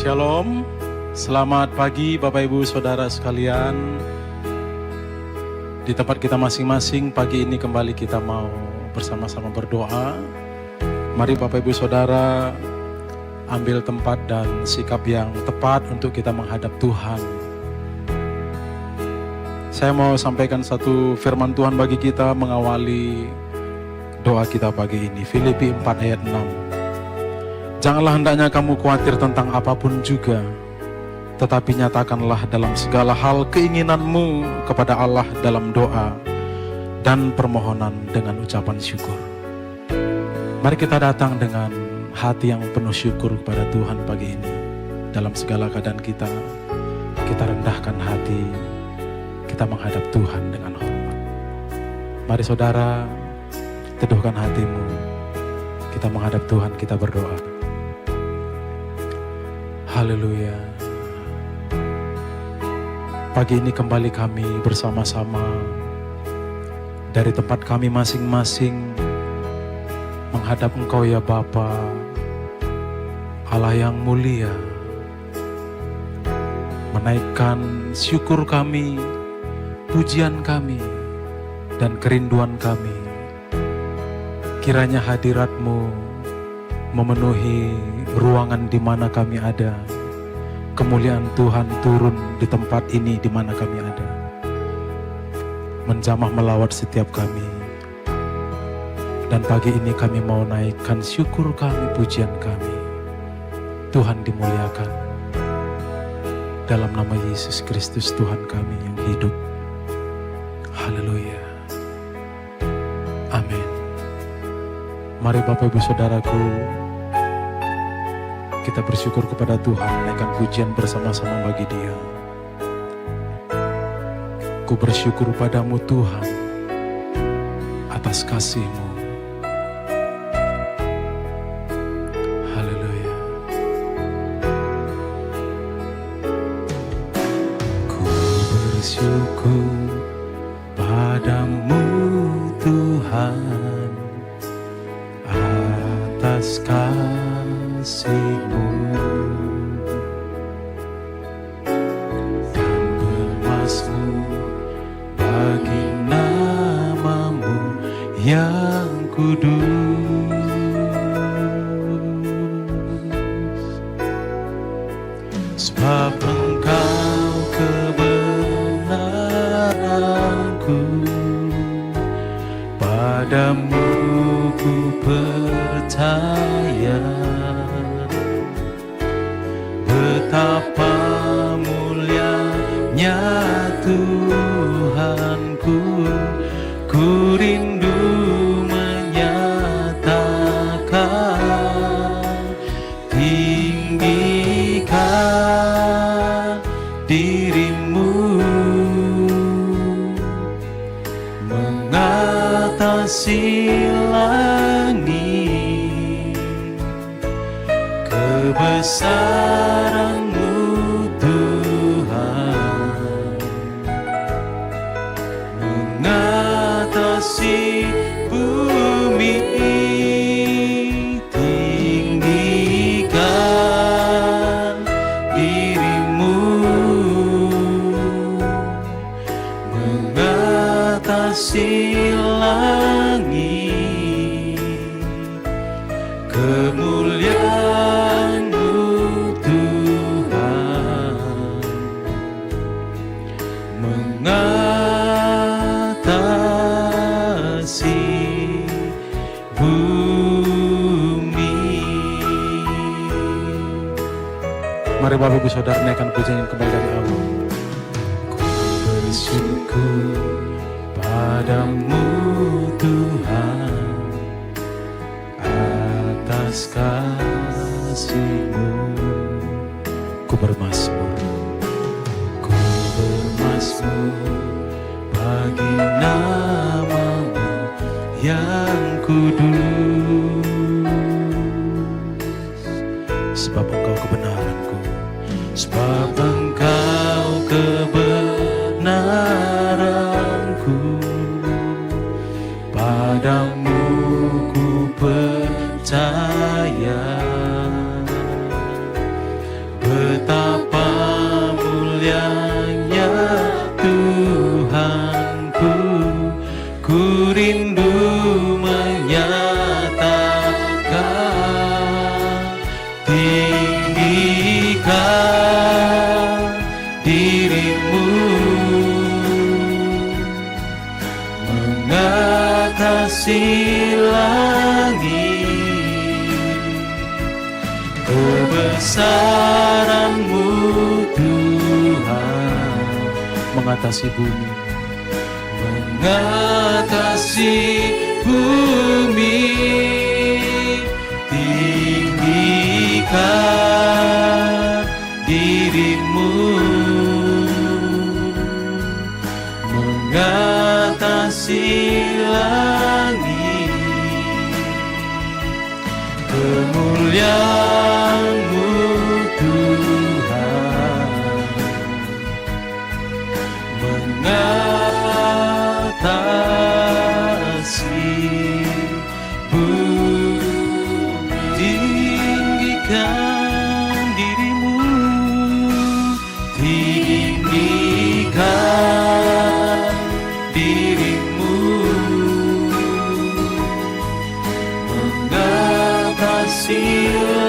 Shalom, selamat pagi Bapak Ibu Saudara sekalian. Di tempat kita masing-masing pagi ini kembali kita mau bersama-sama berdoa. Mari Bapak Ibu Saudara ambil tempat dan sikap yang tepat untuk kita menghadap Tuhan. Saya mau sampaikan satu firman Tuhan bagi kita mengawali doa kita pagi ini. Filipi 4 ayat 6. Janganlah hendaknya kamu khawatir tentang apapun juga, tetapi nyatakanlah dalam segala hal keinginanmu kepada Allah dalam doa dan permohonan dengan ucapan syukur. Mari kita datang dengan hati yang penuh syukur kepada Tuhan pagi ini. Dalam segala keadaan kita rendahkan hati, kita menghadap Tuhan dengan hormat. Mari saudara, teduhkan hatimu, kita menghadap Tuhan, kita berdoa. Haleluya. Pagi ini kembali kami bersama-sama dari tempat kami masing-masing menghadap Engkau ya Bapa, Allah yang mulia, menaikkan syukur kami, pujian kami, dan kerinduan kami. Kiranya hadirat-Mu memenuhi ruangan di mana kami ada. Kemuliaan Tuhan turun di tempat ini di mana kami ada, menjamah melawat setiap kami. Dan pagi ini kami mau naikkan syukur kami, pujian kami. Tuhan dimuliakan. Dalam nama Yesus Kristus Tuhan kami yang hidup. Haleluya. Amin. Mari Bapak Ibu Saudaraku, kita bersyukur kepada Tuhan, naikkan pujian bersama-sama bagi Dia. Ku bersyukur padamu Tuhan atas kasih-Mu. Haleluya. Ku bersyukur padamu Tuhan atas kasih-Mu dan bermasmur bagi nama-Mu yang kudus. Sebab Engkau kebenaranku, padamu ku percaya. Betapa mulianya Tuhanku, ku rindu menyatakan, tinggikan dirimu mengatasi langit, kebesaran-Mu Tuhan mengatasi bumi. Tinggikan dirimu mengatasi langit, kemuliaan-Mu Tuhan mengatasi bumi. Mari Bapak Ibu Saudara naikkan pujian kembali dari awal. Ku bersyukur padamu Tuhan atas kasih-Mu. Ku bermasmur bagi nama-Mu yang kudus. Sebab Engkau kebenaranku, sebab Engkau kebenaranku, padamu ku percaya. Betapa mulianya Tuhanku, ku rindu menyatakan, tinggikan dirimu mengatasi langit, kebesaran-Mu Tuhan mengatasi bumi, mengatasi bumi. Tinggikan dirimu mengatasi langit, kemuliaan-Mu Tuhan mengatasi bumi. Tinggikan dirimu, tinggikan dirimu mengatasi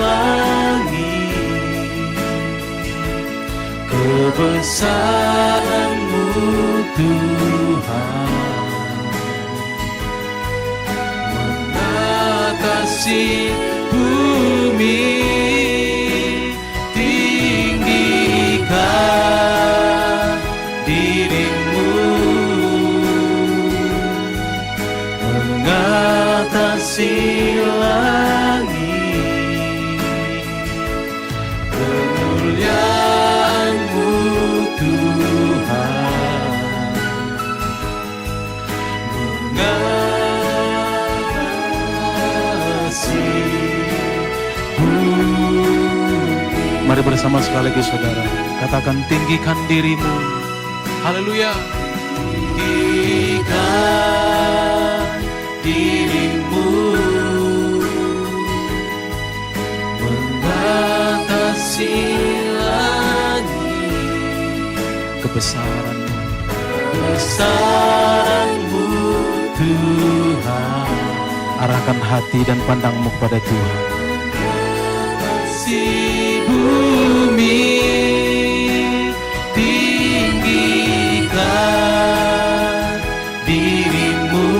langit, kebesaran-Mu Tuhan mengatasi bumi. Tinggikan dirimu mengatasi Mari bersama sekali lagi saudara, katakan tinggikan dirimu. Haleluya. Tinggikan dirimu, mengatasi langit. Kebesaran-Mu, kebesaran-Mu Tuhan. Arahkan hati dan pandangmu kepada Tuhan. Si bumi tinggikan dirimu,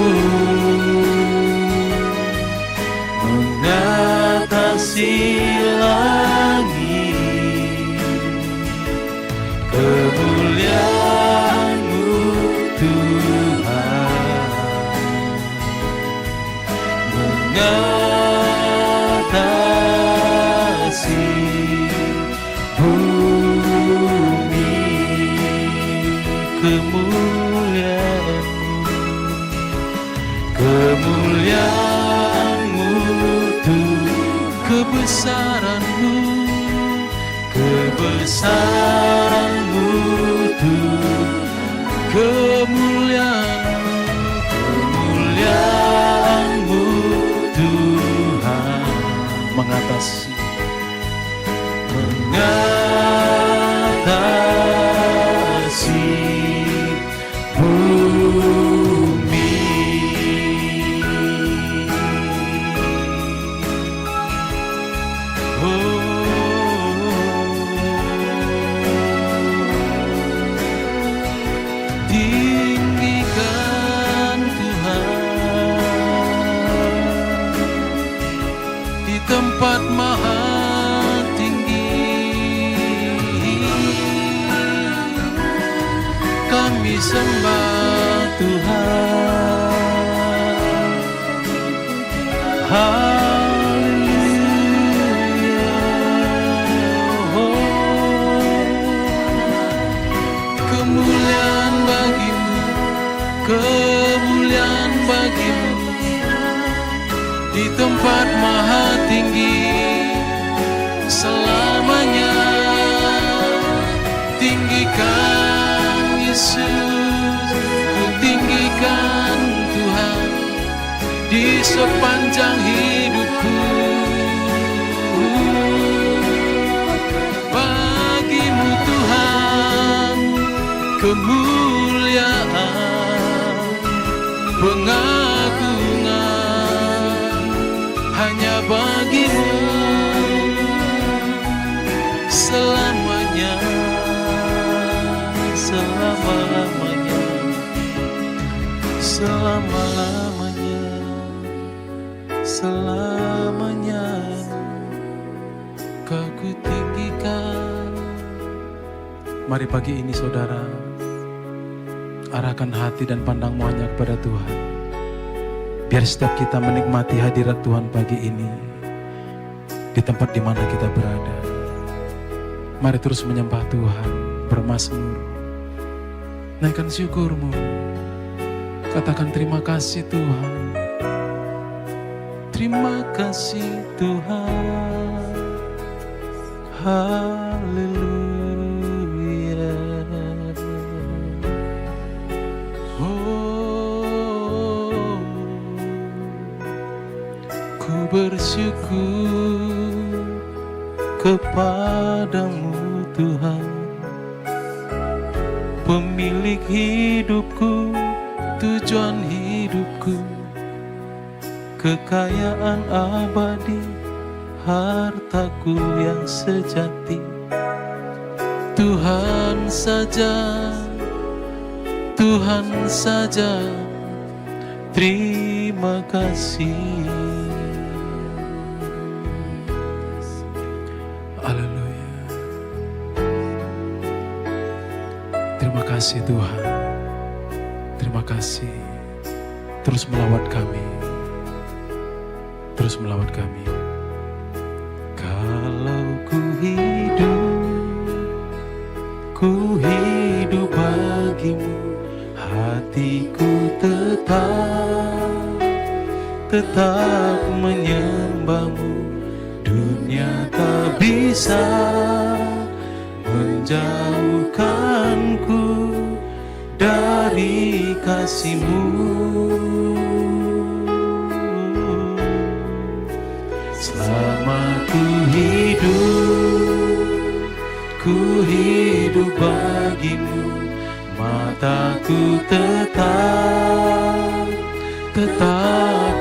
mengatasi langit. Kemuliaan-Mu Tuhan, mengatasi bumi. Kemuliaan-Mu, kemuliaan-Mu Tuhan. Kebesaran-Mu, kebesaran-Mu Tuhan. kemuliaan-Mu, kemuliaan-Mu Tuhan, mengatasi bumi. tinggikan Tuhan di tempat maha tinggi. Kami sembah Tuhan. Haleluya. Kemuliaan bagimu, kemuliaan bagimu di tempat maha tinggi selamanya. Tinggikan Yesus, ku tinggikan Tuhan di sepanjang hidupku. Bagimu Tuhan kemuliaan, pengagungan hanya bagimu selamanya, selama-lamanya, selama-lamanya, selamanya. Kau ku tinggikan. Mari pagi ini saudara, arahkan hati dan pandangmu hanya kepada Tuhan. Biar setiap kita menikmati hadirat Tuhan pagi ini di tempat di mana kita berada. Mari terus menyembah Tuhan, bermazmur, naikkan syukurmu, katakan terima kasih Tuhan. Terima kasih Tuhan. Haleluya. Oh, ku bersyukur kepadamu Tuhan, pemilik hidupku, tujuan hidupku, kekayaan abadi, hartaku yang sejati. Tuhan saja, Tuhan saja, terima kasih. Haleluya. Terima kasih Tuhan, terima kasih. Terus melawat kami, terus melawat kami. Kalau ku hidup bagimu, hatiku tetap menyembahmu. Dunia dunia tak bisa menjauhkanku dari kasih-Mu. Selama ku hidup bagi-Mu, mataku tetap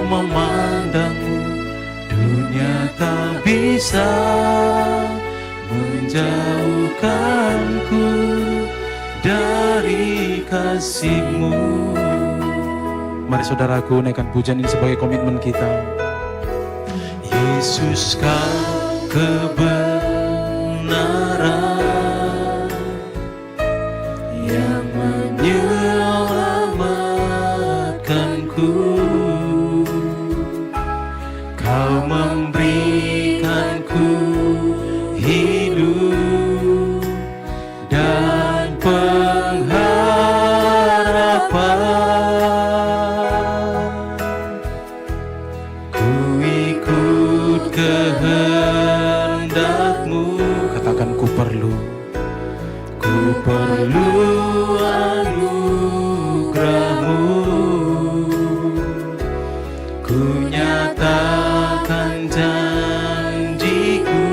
memandang-Mu. Dunia tak bisa menjauhkanku dari kasih-Mu. Mari saudaraku naikkan pujian ini sebagai komitmen kita. Yesus, Kau kebenaran yang menyelamatkanku. Kau memberikanku hidup dan pengharapan. Ku ikut kehendak-Mu. Katakan ku perlu anugerah-Mu. Ku nyatakan janjiku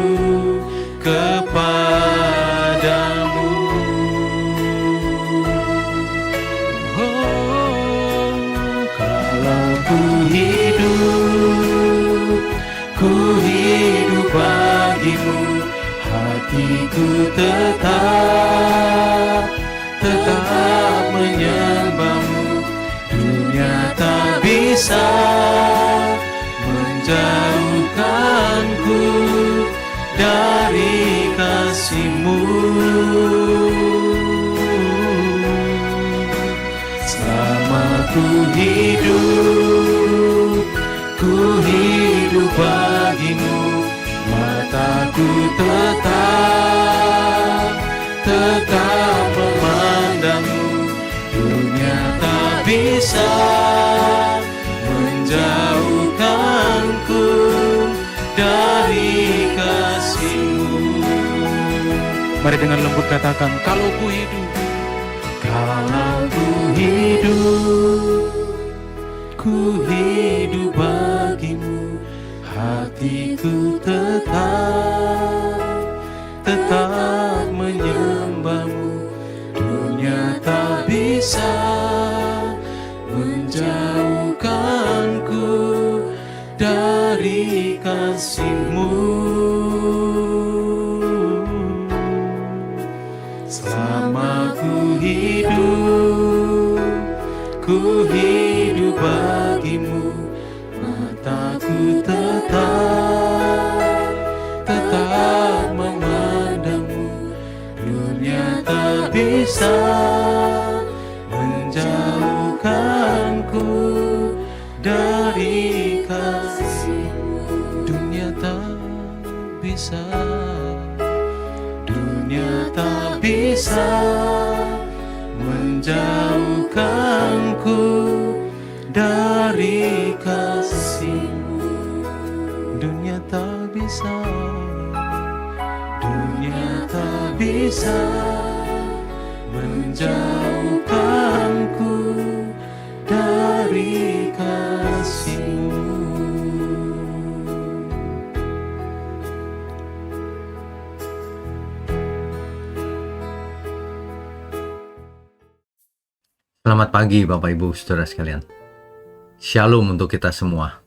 kepadamu. Oh, kalau ku hidup bagi-Mu, hatiku tetap menyembah-Mu. Dunia tak bisa menjauhkanku dari kasih-Mu. Selama ku hidup bagi-Mu, mataku tetap memandang-Mu. Dunia tak bisa menjauhkanku dari kasih-Mu. Mari dengan lembut katakan, kalau ku hidup bagi-Mu, hatiku tetap menyembah-Mu. Dunia tak bisa menjauhkanku dari kasih-Mu. Selama ku hidup bagi-Mu, mataku tetap memandang-Mu. Dunia tak bisa menjauhkanku dari kasih-Mu. Dunia tak bisa menjauhkanku dari kasih-Mu. Dunia tak bisa menjauhkanku dari kasih-Mu. Selamat pagi Bapak Ibu Saudara sekalian. Shalom untuk kita semua.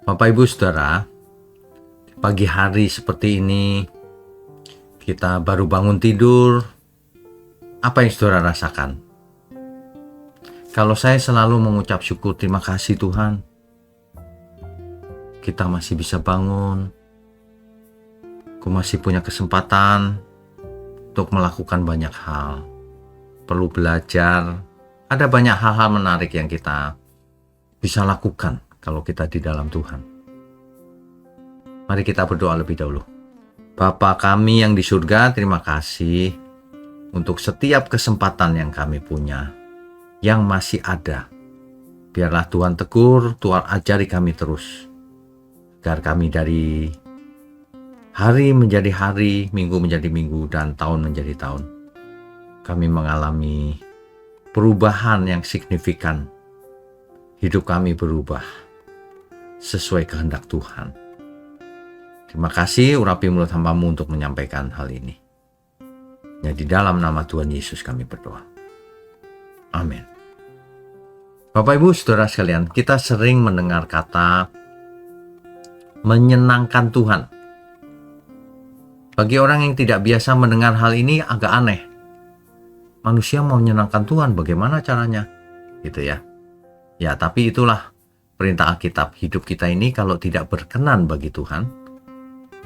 Bapak Ibu Saudara, pagi hari seperti ini kita baru bangun tidur. Apa yang Saudara rasakan? Kalau saya selalu mengucap syukur, terima kasih Tuhan. Kita masih bisa bangun. Aku masih punya kesempatan untuk melakukan banyak hal. Perlu belajar. Ada banyak hal-hal menarik yang kita bisa lakukan kalau kita di dalam Tuhan. Mari kita berdoa lebih dahulu. Bapa kami yang di surga, terima kasih untuk setiap kesempatan yang kami punya, yang masih ada. Biarlah Tuhan tegur, Tuhan ajari kami terus, agar kami dari hari menjadi hari, minggu menjadi minggu, dan tahun menjadi tahun, kami mengalami perubahan yang signifikan. Hidup kami berubah sesuai kehendak Tuhan. Terima kasih urapi mulut hamba-Mu untuk menyampaikan hal ini. Ya, di dalam nama Tuhan Yesus kami berdoa. Amin. Bapak Ibu Saudara sekalian, kita sering mendengar kata menyenangkan Tuhan. Bagi orang yang tidak biasa mendengar hal ini agak aneh. Manusia mau menyenangkan Tuhan, bagaimana caranya? Gitu ya. Ya, tapi itulah perintah Alkitab. Hidup kita ini kalau tidak berkenan bagi Tuhan,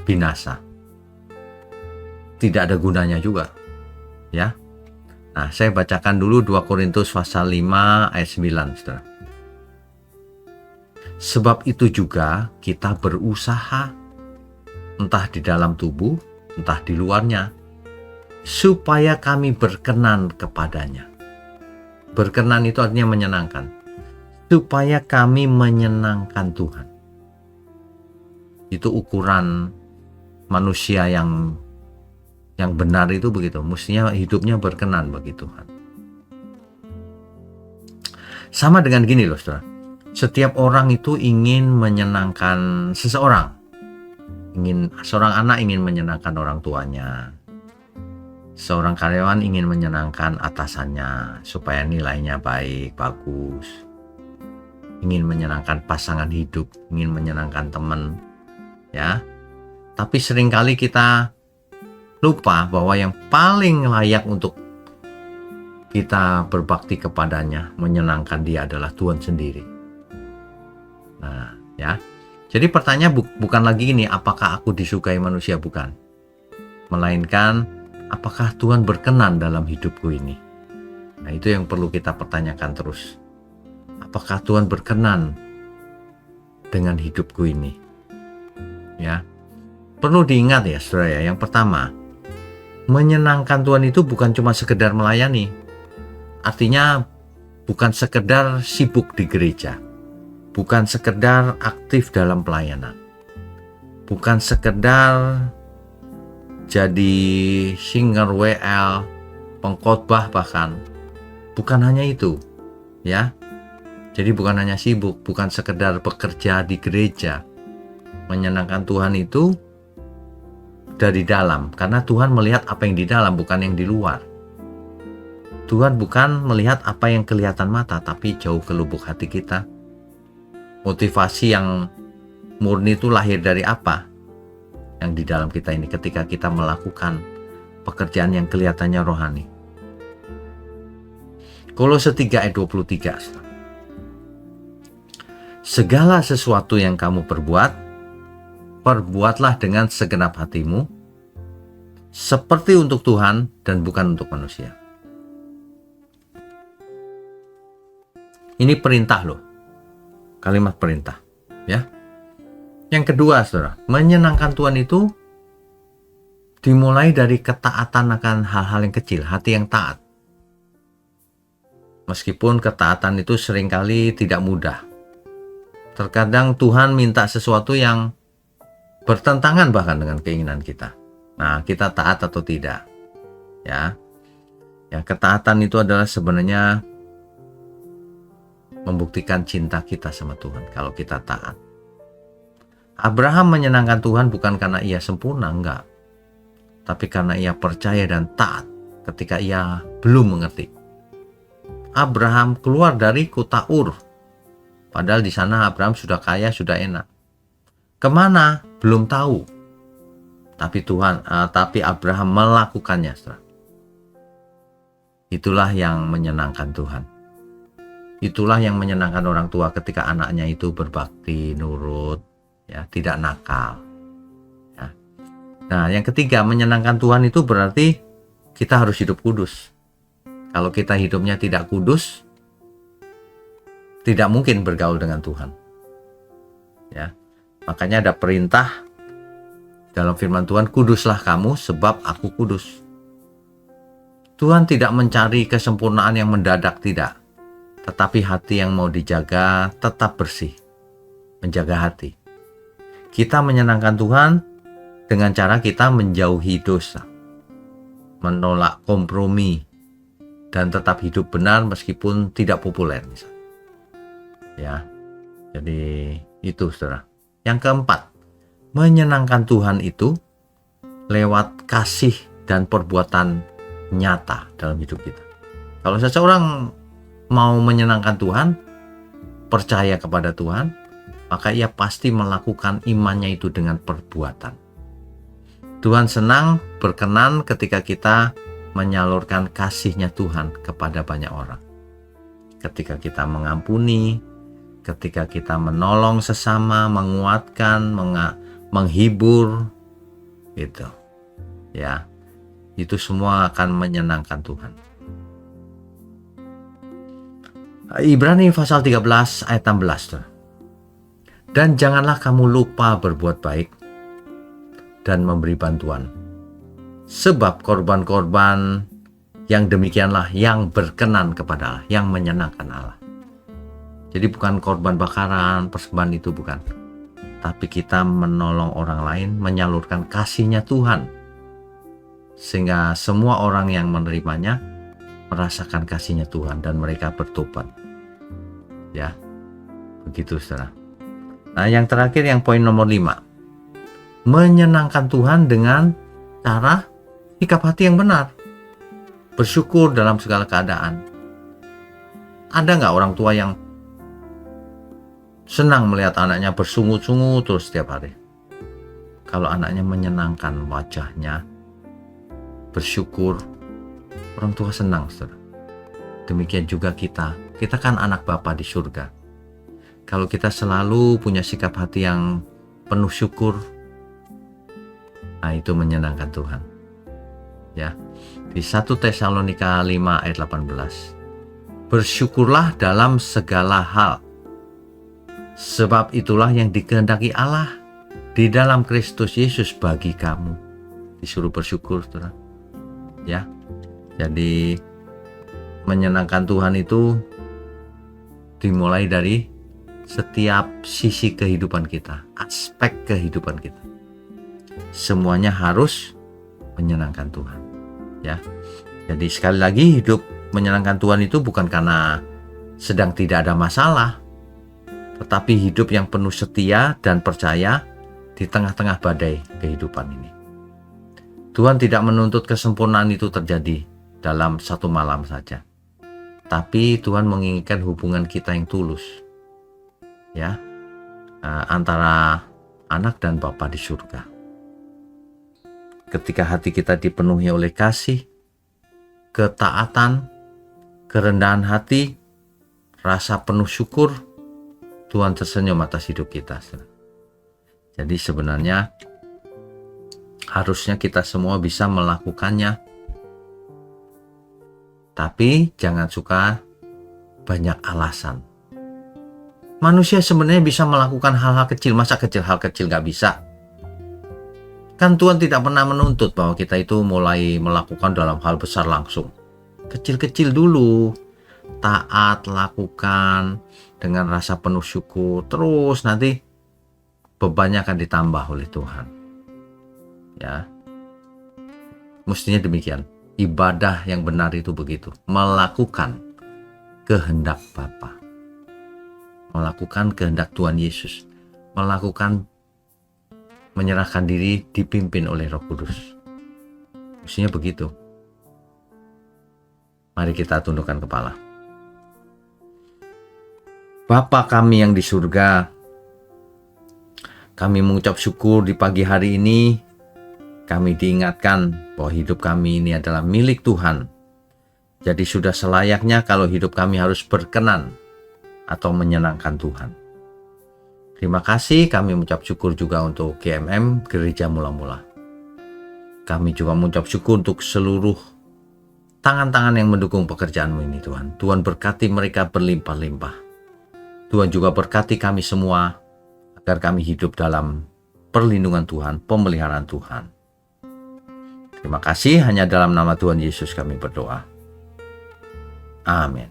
binasa. Tidak ada gunanya juga. Ya. Nah, saya bacakan dulu 2 Korintus pasal 5 ayat 9, Saudara. Sebab itu juga kita berusaha, entah di dalam tubuh, entah di luarnya, supaya kami berkenan kepadanya. Berkenan itu artinya menyenangkan. Supaya kami menyenangkan Tuhan. Itu ukuran manusia yang benar itu begitu. Mestinya hidupnya berkenan bagi Tuhan. Sama dengan gini loh, Saudara. Setiap orang itu ingin menyenangkan seseorang. Seorang anak ingin menyenangkan orang tuanya. Seorang karyawan ingin menyenangkan atasannya supaya nilainya baik, bagus. Ingin menyenangkan pasangan hidup, ingin menyenangkan teman, ya. Tapi seringkali kita lupa bahwa yang paling layak untuk kita berbakti kepadanya, menyenangkan dia adalah Tuhan sendiri. Nah, ya. Jadi pertanyaan bukan lagi ini, apakah aku disukai manusia, bukan. Melainkan, apakah Tuhan berkenan dalam hidupku ini? Nah, itu yang perlu kita pertanyakan terus. Apakah Tuhan berkenan dengan hidupku ini? Ya. Perlu diingat ya, Saudara ya. Yang pertama, menyenangkan Tuhan itu bukan cuma sekedar melayani. Artinya bukan sekedar sibuk di gereja. Bukan sekedar aktif dalam pelayanan. Bukan sekedar jadi singer WL, pengkhotbah bahkan. Bukan hanya itu, ya. Jadi bukan hanya sibuk, bukan sekedar bekerja di gereja. Menyenangkan Tuhan itu dari dalam, karena Tuhan melihat apa yang di dalam, bukan yang di luar. Tuhan bukan melihat apa yang kelihatan mata, tapi jauh ke lubuk hati kita. Motivasi yang murni itu lahir dari apa? Yang di dalam kita ini ketika kita melakukan pekerjaan yang kelihatannya rohani. Kolose 3 ayat 23. Segala sesuatu yang kamu perbuat, perbuatlah dengan segenap hatimu, seperti untuk Tuhan dan bukan untuk manusia. Ini perintah loh. Kalimat perintah, ya. Yang kedua, Saudara, menyenangkan Tuhan itu dimulai dari ketaatan akan hal-hal yang kecil, hati yang taat. Meskipun ketaatan itu seringkali tidak mudah. Terkadang Tuhan minta sesuatu yang bertentangan bahkan dengan keinginan kita. Nah, kita taat atau tidak? Ya. Ya, ketaatan itu adalah sebenarnya membuktikan cinta kita sama Tuhan kalau kita taat. Abraham menyenangkan Tuhan bukan karena ia sempurna, enggak. Tapi karena ia percaya dan taat ketika ia belum mengerti. Abraham keluar dari kota Ur. Padahal di sana Abraham sudah kaya, sudah enak. Kemana? Belum tahu. Tapi Abraham melakukannya. Itulah yang menyenangkan Tuhan. Itulah yang menyenangkan orang tua ketika anaknya itu berbakti, nurut, ya, tidak nakal. Ya. Nah, yang ketiga, menyenangkan Tuhan itu berarti kita harus hidup kudus. Kalau kita hidupnya tidak kudus, tidak mungkin bergaul dengan Tuhan. Ya. Makanya ada perintah dalam firman Tuhan, kuduslah kamu sebab aku kudus. Tuhan tidak mencari kesempurnaan yang mendadak, tidak. Tetapi hati yang mau dijaga tetap bersih. Menjaga hati. Kita menyenangkan Tuhan dengan cara kita menjauhi dosa, menolak kompromi, dan tetap hidup benar meskipun tidak populer misalnya. Ya. Jadi itu saudara. Yang keempat, menyenangkan Tuhan itu lewat kasih dan perbuatan nyata dalam hidup kita. Kalau seseorang mau menyenangkan Tuhan, percaya kepada Tuhan, maka ia pasti melakukan imannya itu dengan perbuatan. Tuhan senang, berkenan ketika kita menyalurkan kasih-Nya Tuhan kepada banyak orang. Ketika kita mengampuni, ketika kita menolong sesama, menguatkan, menghibur, gitu. Ya, itu semua akan menyenangkan Tuhan. Ibrani pasal 13 ayat 16. Dan janganlah kamu lupa berbuat baik dan memberi bantuan. Sebab korban-korban yang demikianlah yang berkenan kepada Allah, yang menyenangkan Allah. Jadi bukan korban bakaran, persembahan itu bukan. Tapi kita menolong orang lain, menyalurkan kasih-Nya Tuhan. Sehingga semua orang yang menerimanya merasakan kasih-Nya Tuhan dan mereka bertobat. Ya, begitu saudara. Nah, yang terakhir, yang poin nomor 5. Menyenangkan Tuhan dengan cara sikap hati yang benar. Bersyukur dalam segala keadaan. Ada nggak orang tua yang senang melihat anaknya bersungut-sungut terus setiap hari? Kalau anaknya menyenangkan wajahnya, bersyukur, orang tua senang, saudara. Demikian juga kita kan anak Bapa di surga. Kalau kita selalu punya sikap hati yang penuh syukur, nah itu menyenangkan Tuhan. Ya, di 1 Tesalonika 5 ayat 18. Bersyukurlah dalam segala hal, sebab itulah yang dikehendaki Allah di dalam Kristus Yesus bagi kamu. Disuruh bersyukur, saudara. Ya, jadi menyenangkan Tuhan itu dimulai dari setiap sisi kehidupan kita, aspek kehidupan kita. Semuanya harus menyenangkan Tuhan. Ya, jadi sekali lagi, hidup menyenangkan Tuhan itu bukan karena sedang tidak ada masalah, tetapi hidup yang penuh setia dan percaya di tengah-tengah badai kehidupan ini. Tuhan tidak menuntut kesempurnaan itu terjadi dalam satu malam saja. Tapi Tuhan menginginkan hubungan kita yang tulus, ya, antara anak dan Bapa di surga. Ketika hati kita dipenuhi oleh kasih, ketaatan, kerendahan hati, rasa penuh syukur, Tuhan tersenyum atas hidup kita. Jadi sebenarnya harusnya kita semua bisa melakukannya. Tapi jangan suka banyak alasan. Manusia sebenarnya bisa melakukan hal-hal kecil. Masa hal kecil gak bisa? Kan Tuhan tidak pernah menuntut bahwa kita itu mulai melakukan dalam hal besar langsung. Kecil-kecil dulu. Taat, lakukan dengan rasa penuh syukur. Terus nanti bebannya akan ditambah oleh Tuhan. Ya, mestinya demikian. Ibadah yang benar itu begitu. Melakukan kehendak Bapa. Melakukan kehendak Tuhan Yesus. Melakukan menyerahkan diri dipimpin oleh Roh Kudus. Mestinya begitu. Mari kita tundukkan kepala. Bapa kami yang di surga, kami mengucap syukur di pagi hari ini. Kami diingatkan bahwa hidup kami ini adalah milik Tuhan. Jadi sudah selayaknya kalau hidup kami harus berkenan atau menyenangkan Tuhan. Terima kasih, kami mengucap syukur juga untuk GMM, Gereja Mula-Mula. Kami juga mengucap syukur untuk seluruh tangan-tangan yang mendukung pekerjaanmu ini Tuhan. Tuhan berkati mereka berlimpah-limpah. Tuhan juga berkati kami semua agar kami hidup dalam perlindungan Tuhan, pemeliharaan Tuhan. Terima kasih, hanya dalam nama Tuhan Yesus kami berdoa. Amin.